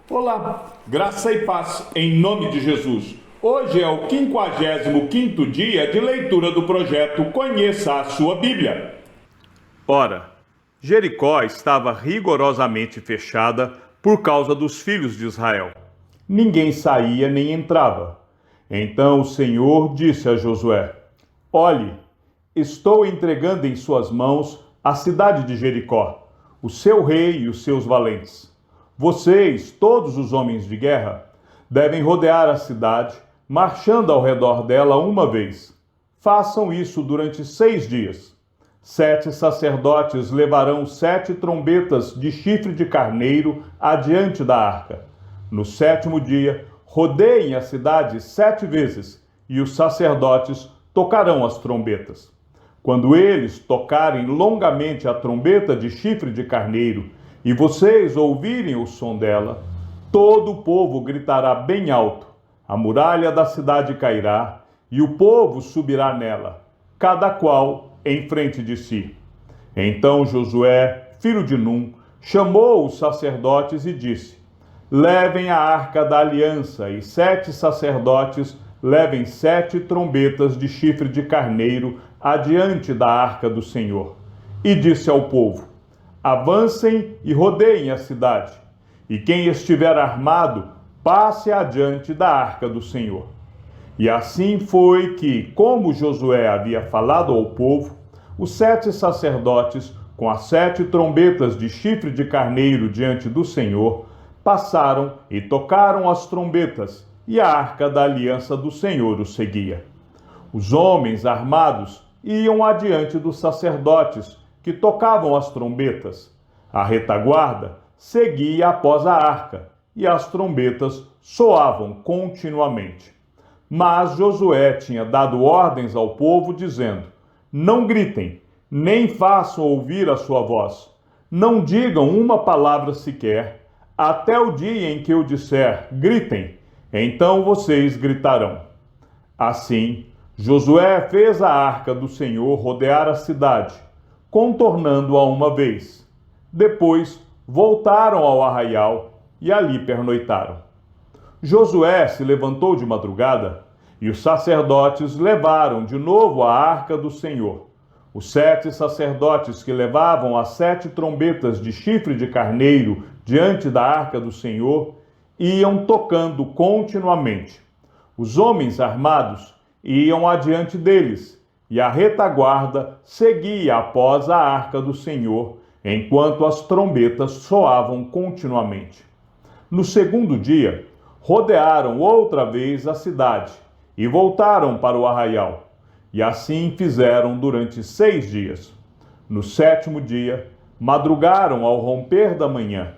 Olá, graça e paz em nome de Jesus. Hoje é o 55º dia de leitura do projeto Conheça a Sua Bíblia. Ora, Jericó estava rigorosamente fechada por causa dos filhos de Israel. Ninguém saía nem entrava. Então o Senhor disse a Josué: Olhe, estou entregando em suas mãos a cidade de Jericó, o seu rei e os seus valentes. Vocês, todos os homens de guerra, devem rodear a cidade, marchando ao redor dela uma vez. Façam isso durante 6 dias. 7 sacerdotes levarão 7 trombetas de chifre de carneiro adiante da arca. No 7º dia, rodeiem a cidade 7 vezes, e os sacerdotes tocarão as trombetas. Quando eles tocarem longamente a trombeta de chifre de carneiro, e vocês ouvirem o som dela, todo o povo gritará bem alto, a muralha da cidade cairá, e o povo subirá nela, cada qual em frente de si. Então Josué, filho de Num, chamou os sacerdotes e disse: Levem a arca da aliança, e 7 sacerdotes levem 7 trombetas de chifre de carneiro adiante da arca do Senhor. E disse ao povo: Avancem e rodeiem a cidade, e quem estiver armado, passe adiante da arca do Senhor. E assim foi que, como Josué havia falado ao povo, os 7 sacerdotes, com as 7 trombetas de chifre de carneiro diante do Senhor, passaram e tocaram as trombetas, e a arca da aliança do Senhor os seguia. Os homens armados iam adiante dos sacerdotes, que tocavam as trombetas. A retaguarda seguia após a arca, e as trombetas soavam continuamente. Mas Josué tinha dado ordens ao povo, dizendo: Não gritem, nem façam ouvir a sua voz. Não digam uma palavra sequer, até o dia em que eu disser: gritem, então vocês gritarão. Assim, Josué fez a arca do Senhor rodear a cidade, contornando-a uma vez. Depois voltaram ao arraial e ali pernoitaram. Josué se levantou de madrugada e os sacerdotes levaram de novo a arca do Senhor. Os 7 sacerdotes que levavam as 7 trombetas de chifre de carneiro diante da arca do Senhor iam tocando continuamente. Os homens armados iam adiante deles, e a retaguarda seguia após a arca do Senhor, enquanto as trombetas soavam continuamente. No 2º dia, rodearam outra vez a cidade e voltaram para o arraial, e assim fizeram durante 6 dias. No 7º dia, madrugaram ao romper da manhã,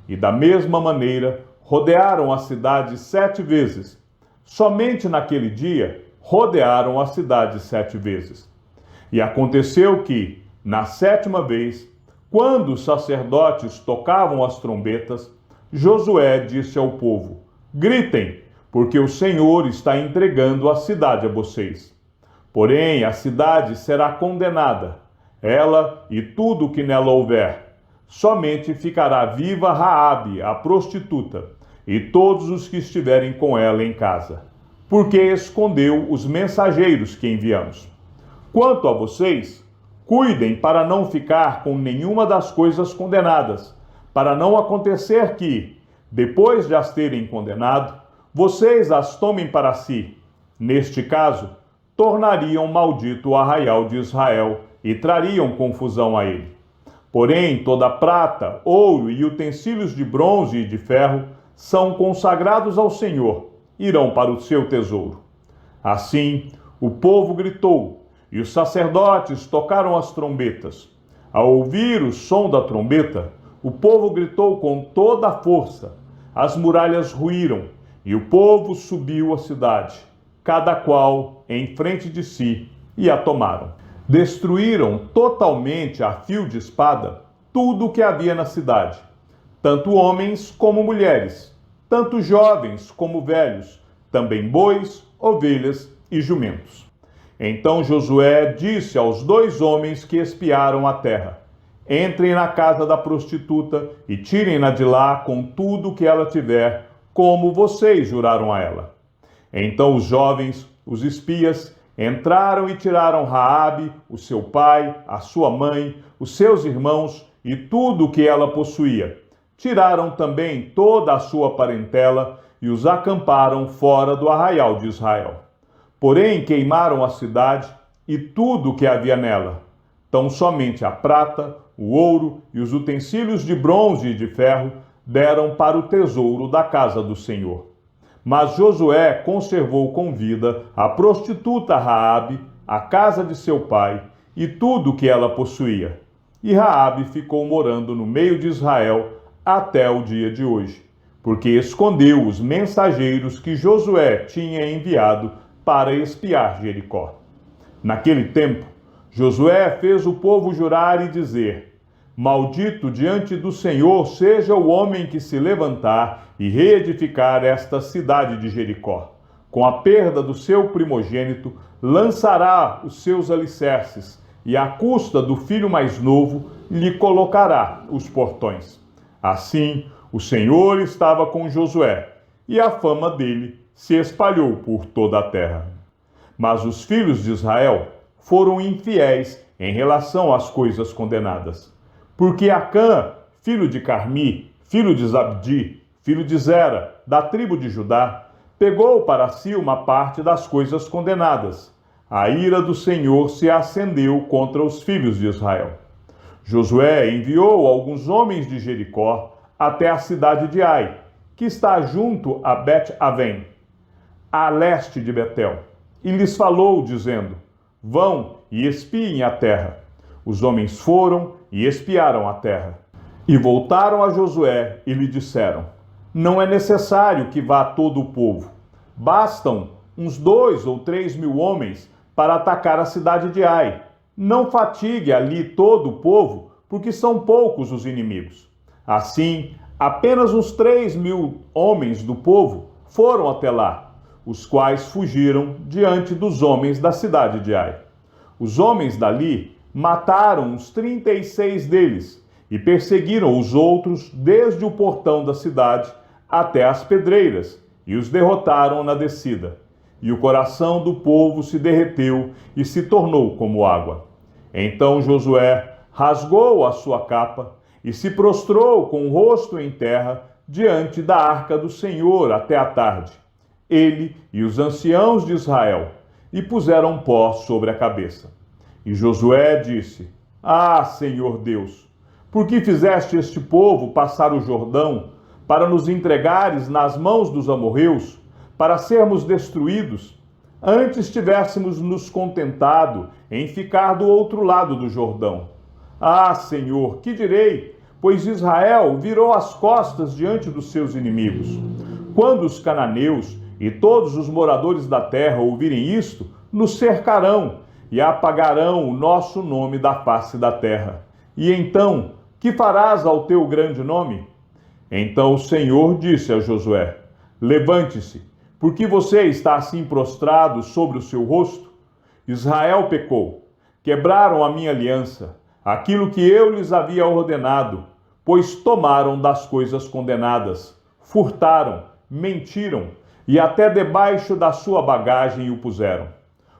e da mesma maneira rodearam a cidade 7 vezes. Somente naquele dia, rodearam a cidade 7 vezes. E aconteceu que, na 7ª vez, quando os sacerdotes tocavam as trombetas, Josué disse ao povo: Gritem, porque o Senhor está entregando a cidade a vocês. Porém, a cidade será condenada, ela e tudo o que nela houver. Somente ficará viva Raabe, a prostituta, e todos os que estiverem com ela em casa, porque escondeu os mensageiros que enviamos. Quanto a vocês, cuidem para não ficar com nenhuma das coisas condenadas, para não acontecer que, depois de as terem condenado, vocês as tomem para si. Neste caso, tornariam maldito o arraial de Israel e trariam confusão a ele. Porém, toda prata, ouro e utensílios de bronze e de ferro são consagrados ao Senhor, irão para o seu tesouro. Assim, o povo gritou, e os sacerdotes tocaram as trombetas. Ao ouvir o som da trombeta, o povo gritou com toda a força. As muralhas ruíram, e o povo subiu à cidade, cada qual em frente de si, e a tomaram. Destruíram totalmente a fio de espada tudo o que havia na cidade, tanto homens como mulheres, tanto jovens como velhos, também bois, ovelhas e jumentos. Então Josué disse aos 2 homens que espiaram a terra: entrem na casa da prostituta e tirem-na de lá com tudo que ela tiver, como vocês juraram a ela. Então os jovens, os espias, entraram e tiraram Raabe, o seu pai, a sua mãe, os seus irmãos e tudo o que ela possuía. Tiraram também toda a sua parentela e os acamparam fora do arraial de Israel. Porém queimaram a cidade e tudo o que havia nela. Tão somente a prata, o ouro e os utensílios de bronze e de ferro deram para o tesouro da casa do Senhor. Mas Josué conservou com vida a prostituta Raabe, a casa de seu pai e tudo o que ela possuía. E Raabe ficou morando no meio de Israel até o dia de hoje, porque escondeu os mensageiros que Josué tinha enviado para espiar Jericó. Naquele tempo, Josué fez o povo jurar e dizer: Maldito diante do Senhor seja o homem que se levantar e reedificar esta cidade de Jericó. Com a perda do seu primogênito, lançará os seus alicerces, e à custa do filho mais novo lhe colocará os portões. Assim, o Senhor estava com Josué, e a fama dele se espalhou por toda a terra. Mas os filhos de Israel foram infiéis em relação às coisas condenadas. Porque Acã, filho de Carmi, filho de Zabdi, filho de Zera, da tribo de Judá, pegou para si uma parte das coisas condenadas. A ira do Senhor se acendeu contra os filhos de Israel. Josué enviou alguns homens de Jericó até a cidade de Ai, que está junto a Bet-Aven, a leste de Betel, e lhes falou, dizendo: Vão e espiem a terra. Os homens foram e espiaram a terra. E voltaram a Josué e lhe disseram: Não é necessário que vá todo o povo. Bastam uns 2 ou 3 mil homens para atacar a cidade de Ai. Não fatigue ali todo o povo, porque são poucos os inimigos. Assim, apenas uns 3 mil homens do povo foram até lá, os quais fugiram diante dos homens da cidade de Ai. Os homens dali mataram uns 36 deles e perseguiram os outros desde o portão da cidade até as pedreiras e os derrotaram na descida. E o coração do povo se derreteu e se tornou como água. Então Josué rasgou a sua capa e se prostrou com o rosto em terra diante da arca do Senhor até a tarde, ele e os anciãos de Israel, e puseram pó sobre a cabeça. E Josué disse: Ah, Senhor Deus, por que fizeste este povo passar o Jordão para nos entregares nas mãos dos amorreus, para sermos destruídos? Antes tivéssemos nos contentado em ficar do outro lado do Jordão. Ah, Senhor, que direi? Pois Israel virou as costas diante dos seus inimigos. Quando os cananeus e todos os moradores da terra ouvirem isto, nos cercarão e apagarão o nosso nome da face da terra. E então, que farás ao teu grande nome? Então o Senhor disse a Josué: Levante-se, porque você está assim prostrado sobre o seu rosto? Israel pecou, quebraram a minha aliança, aquilo que eu lhes havia ordenado, pois tomaram das coisas condenadas, furtaram, mentiram, e até debaixo da sua bagagem o puseram.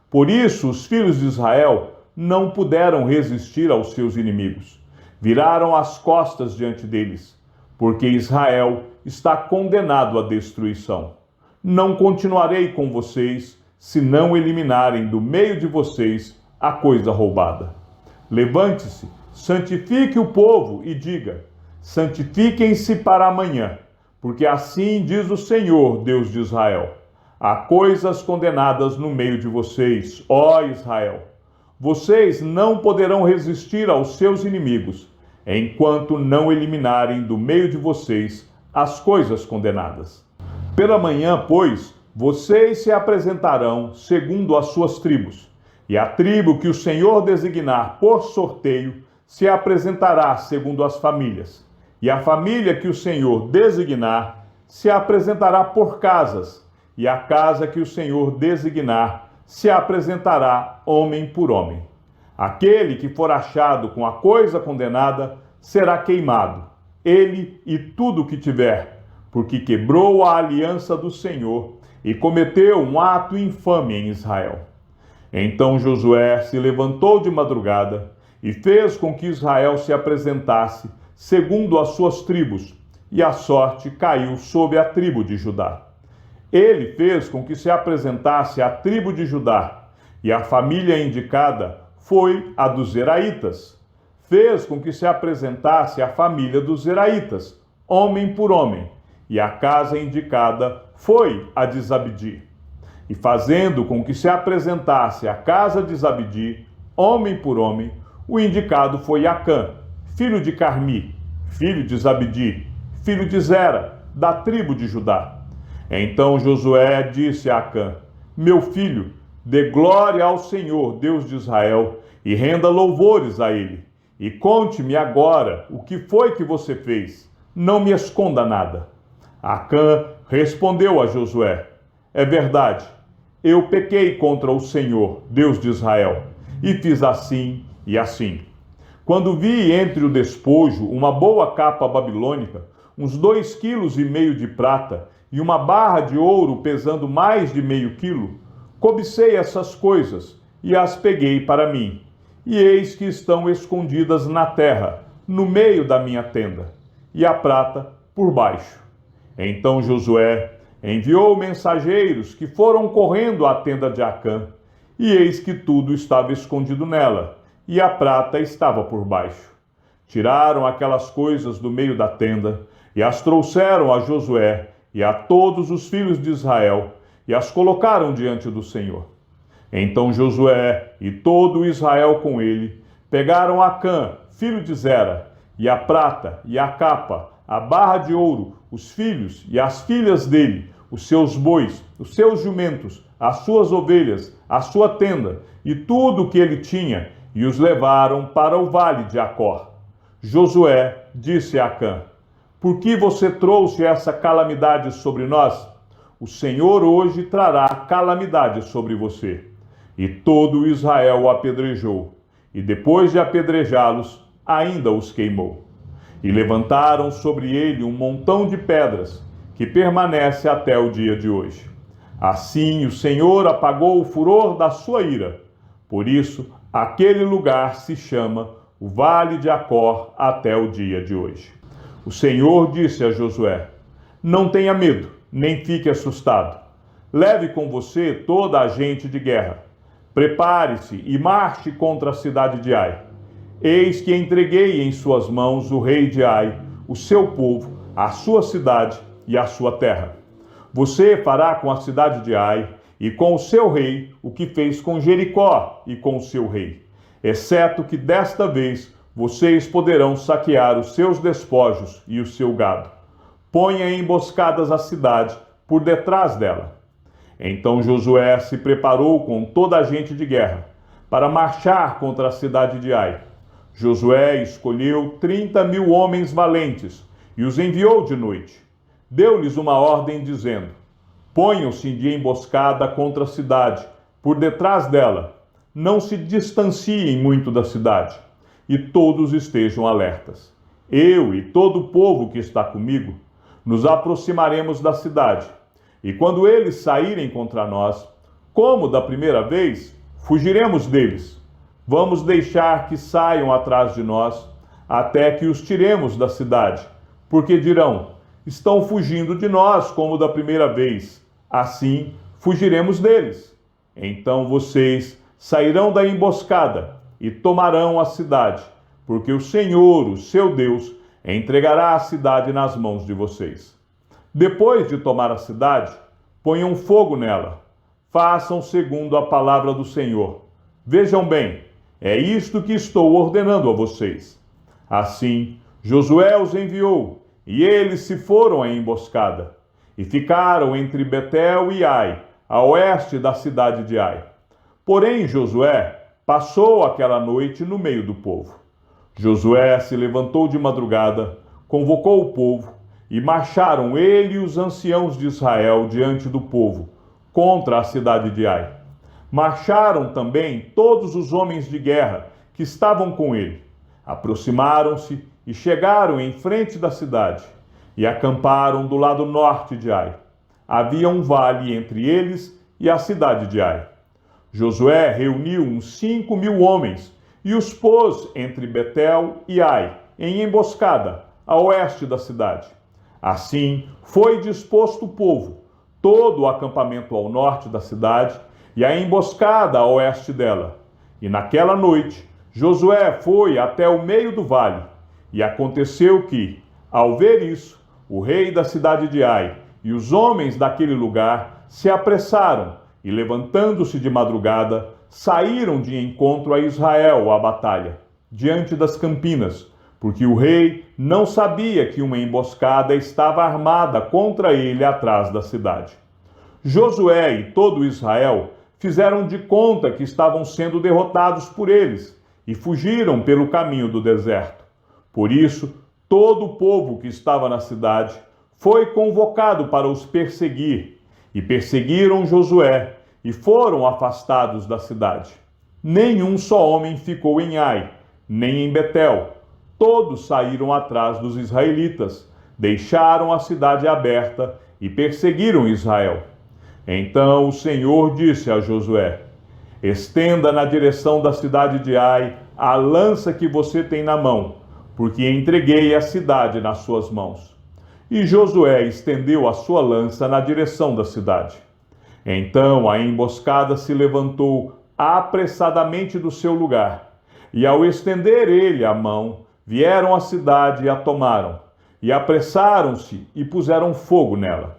Por isso os filhos de Israel não puderam resistir aos seus inimigos. Viraram as costas diante deles, porque Israel está condenado à destruição. Não continuarei com vocês, se não eliminarem do meio de vocês a coisa roubada. Levante-se, santifique o povo e diga: santifiquem-se para amanhã, porque assim diz o Senhor, Deus de Israel: há coisas condenadas no meio de vocês, ó Israel. Vocês não poderão resistir aos seus inimigos, enquanto não eliminarem do meio de vocês as coisas condenadas. Pela manhã, pois, vocês se apresentarão segundo as suas tribos, e a tribo que o Senhor designar por sorteio se apresentará segundo as famílias, e a família que o Senhor designar se apresentará por casas, e a casa que o Senhor designar se apresentará homem por homem. Aquele que for achado com a coisa condenada será queimado, ele e tudo o que tiver, porque quebrou a aliança do Senhor e cometeu um ato infame em Israel. Então Josué se levantou de madrugada e fez com que Israel se apresentasse segundo as suas tribos, e a sorte caiu sobre a tribo de Judá. Ele fez com que se apresentasse a tribo de Judá, e a família indicada foi a dos Zeraitas. Fez com que se apresentasse a família dos Zeraitas, homem por homem, e a casa indicada foi a de Zabdi. E fazendo com que se apresentasse a casa de Zabdi, homem por homem, o indicado foi Acã, filho de Carmi, filho de Zabdi, filho de Zera, da tribo de Judá. Então Josué disse a Acã: meu filho, dê glória ao Senhor, Deus de Israel, e renda louvores a ele. E conte-me agora o que foi que você fez. Não me esconda nada. Acã respondeu a Josué: é verdade, eu pequei contra o Senhor, Deus de Israel, e fiz assim e assim. Quando vi entre o despojo uma boa capa babilônica, uns 2,5 quilos de prata e uma barra de ouro pesando mais de meio quilo, cobicei essas coisas e as peguei para mim. E eis que estão escondidas na terra, no meio da minha tenda, e a prata por baixo. Então Josué enviou mensageiros que foram correndo à tenda de Acã, e eis que tudo estava escondido nela, e a prata estava por baixo. Tiraram aquelas coisas do meio da tenda, e as trouxeram a Josué e a todos os filhos de Israel, e as colocaram diante do Senhor. Então Josué e todo Israel com ele pegaram Acã, filho de Zera, e a prata, e a capa, a barra de ouro, os filhos e as filhas dele, os seus bois, os seus jumentos, as suas ovelhas, a sua tenda, e tudo o que ele tinha, e os levaram para o vale de Acor. Josué disse a Acã: por que você trouxe essa calamidade sobre nós? O Senhor hoje trará calamidade sobre você. E todo Israel o apedrejou, e depois de apedrejá-los, ainda os queimou. E levantaram sobre ele um montão de pedras, que permanece até o dia de hoje. Assim o Senhor apagou o furor da sua ira. Por isso, aquele lugar se chama o Vale de Acor até o dia de hoje. O Senhor disse a Josué: não tenha medo, nem fique assustado. Leve com você toda a gente de guerra. Prepare-se e marche contra a cidade de Ai. Eis que entreguei em suas mãos o rei de Ai, o seu povo, a sua cidade e a sua terra. Você fará com a cidade de Ai e com o seu rei o que fez com Jericó e com o seu rei, exceto que desta vez vocês poderão saquear os seus despojos e o seu gado. Ponha emboscadas a cidade por detrás dela. Então Josué se preparou com toda a gente de guerra para marchar contra a cidade de Ai. Josué escolheu 30.000 homens valentes e os enviou de noite. Deu-lhes uma ordem dizendo: ponham-se de emboscada contra a cidade, por detrás dela. Não se distanciem muito da cidade, e todos estejam alertas. Eu e todo o povo que está comigo nos aproximaremos da cidade, e quando eles saírem contra nós, como da primeira vez, fugiremos deles. Vamos deixar que saiam atrás de nós, até que os tiremos da cidade, porque dirão: estão fugindo de nós como da primeira vez. Assim, fugiremos deles. Então vocês sairão da emboscada e tomarão a cidade, porque o Senhor, o seu Deus, entregará a cidade nas mãos de vocês. Depois de tomar a cidade, ponham fogo nela. Façam segundo a palavra do Senhor. Vejam bem, é isto que estou ordenando a vocês. Assim, Josué os enviou, e eles se foram à emboscada, e ficaram entre Betel e Ai, a oeste da cidade de Ai. Porém, Josué passou aquela noite no meio do povo. Josué se levantou de madrugada, convocou o povo, e marcharam ele e os anciãos de Israel diante do povo, contra a cidade de Ai. Marcharam também todos os homens de guerra que estavam com ele. Aproximaram-se e chegaram em frente da cidade e acamparam do lado norte de Ai. Havia um vale entre eles e a cidade de Ai. Josué reuniu uns 5.000 homens e os pôs entre Betel e Ai, em emboscada, a oeste da cidade. Assim foi disposto o povo, todo o acampamento ao norte da cidade e a emboscada a oeste dela. E naquela noite, Josué foi até o meio do vale. E aconteceu que, ao ver isso, o rei da cidade de Ai e os homens daquele lugar se apressaram e, levantando-se de madrugada, saíram de encontro a Israel à batalha, diante das campinas, porque o rei não sabia que uma emboscada estava armada contra ele atrás da cidade. Josué e todo Israel fizeram de conta que estavam sendo derrotados por eles e fugiram pelo caminho do deserto. Por isso, todo o povo que estava na cidade foi convocado para os perseguir, e perseguiram Josué e foram afastados da cidade. Nenhum só homem ficou em Ai, nem em Betel. Todos saíram atrás dos israelitas, deixaram a cidade aberta e perseguiram Israel. Então o Senhor disse a Josué: estenda na direção da cidade de Ai a lança que você tem na mão, porque entreguei a cidade nas suas mãos. E Josué estendeu a sua lança na direção da cidade. Então a emboscada se levantou apressadamente do seu lugar, e ao estender ele a mão, vieram à cidade e a tomaram, e apressaram-se e puseram fogo nela.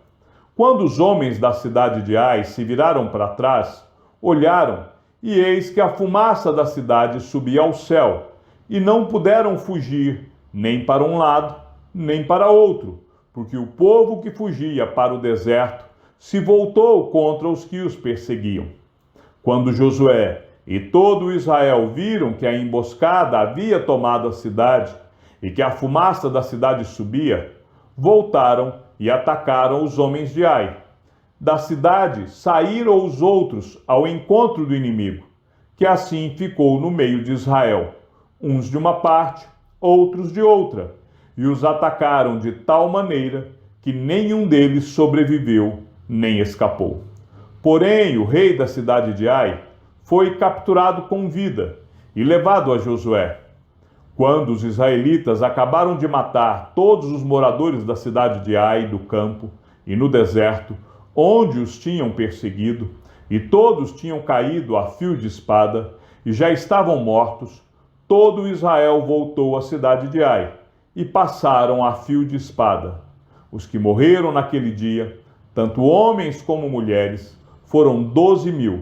Quando os homens da cidade de Ai se viraram para trás, olharam, e eis que a fumaça da cidade subia ao céu, e não puderam fugir nem para um lado, nem para outro, porque o povo que fugia para o deserto se voltou contra os que os perseguiam. Quando Josué e todo Israel viram que a emboscada havia tomado a cidade e que a fumaça da cidade subia, voltaram e atacaram os homens de Ai. Da cidade saíram os outros ao encontro do inimigo, que assim ficou no meio de Israel, uns de uma parte, outros de outra, e os atacaram de tal maneira que nenhum deles sobreviveu nem escapou. Porém, o rei da cidade de Ai foi capturado com vida e levado a Josué. Quando os israelitas acabaram de matar todos os moradores da cidade de Ai, do campo e no deserto, onde os tinham perseguido, e todos tinham caído a fio de espada e já estavam mortos, todo Israel voltou à cidade de Ai e passaram a fio de espada. Os que morreram naquele dia, tanto homens como mulheres, foram 12.000,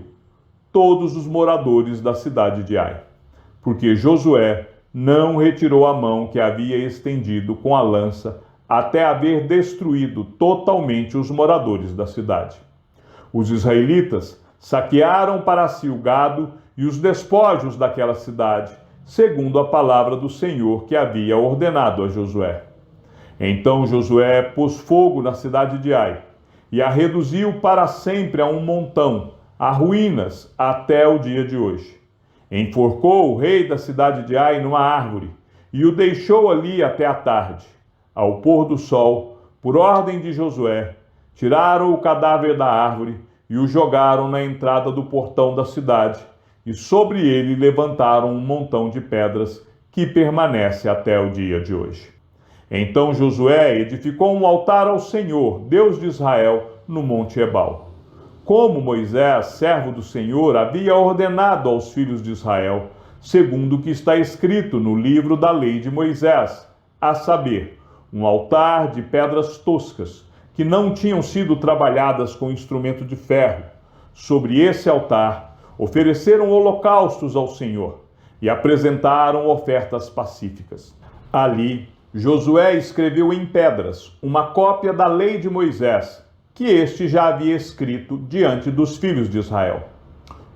todos os moradores da cidade de Ai, porque Josué não retirou a mão que havia estendido com a lança até haver destruído totalmente os moradores da cidade. Os israelitas saquearam para si o gado e os despojos daquela cidade, segundo a palavra do Senhor que havia ordenado a Josué. Então Josué pôs fogo na cidade de Ai e a reduziu para sempre a um montão, a ruínas, até o dia de hoje. Enforcou o rei da cidade de Ai numa árvore e o deixou ali até a tarde. Ao pôr do sol, por ordem de Josué, tiraram o cadáver da árvore e o jogaram na entrada do portão da cidade, e sobre ele levantaram um montão de pedras que permanece até o dia de hoje. Então Josué edificou um altar ao Senhor, Deus de Israel, no Monte Ebal, como Moisés, servo do Senhor, havia ordenado aos filhos de Israel, segundo o que está escrito no livro da lei de Moisés, a saber, um altar de pedras toscas, que não tinham sido trabalhadas com instrumento de ferro. Sobre esse altar ofereceram holocaustos ao Senhor e apresentaram ofertas pacíficas. Ali, Josué escreveu em pedras uma cópia da lei de Moisés, que este já havia escrito diante dos filhos de Israel.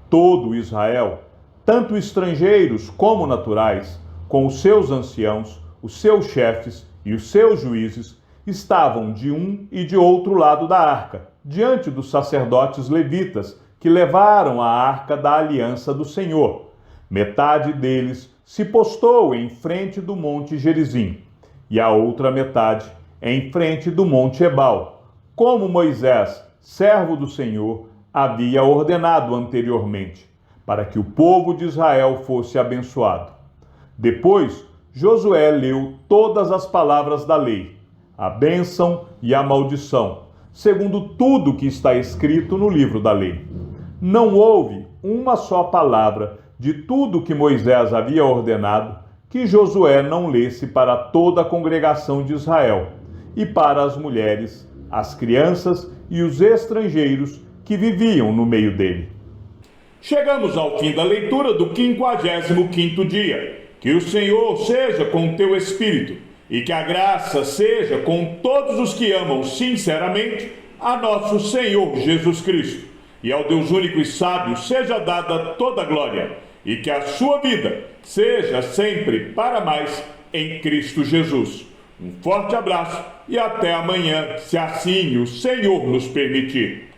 Todo Israel, tanto estrangeiros como naturais, com os seus anciãos, os seus chefes e os seus juízes, estavam de um e de outro lado da arca, diante dos sacerdotes levitas que levaram a arca da aliança do Senhor. Metade deles se postou em frente do monte Gerizim, e a outra metade em frente do monte Ebal, como Moisés, servo do Senhor, havia ordenado anteriormente, para que o povo de Israel fosse abençoado. Depois, Josué leu todas as palavras da lei, a bênção e a maldição, segundo tudo que está escrito no livro da lei. Não houve uma só palavra de tudo que Moisés havia ordenado que Josué não lesse para toda a congregação de Israel e para as mulheres, as crianças e os estrangeiros que viviam no meio dele. Chegamos ao fim da leitura do 55º dia. Que o Senhor seja com o teu espírito e que a graça seja com todos os que amam sinceramente a nosso Senhor Jesus Cristo. E ao Deus único e sábio seja dada toda a glória, e que a sua vida seja sempre para mais em Cristo Jesus. Um forte abraço e até amanhã, se assim o Senhor nos permitir.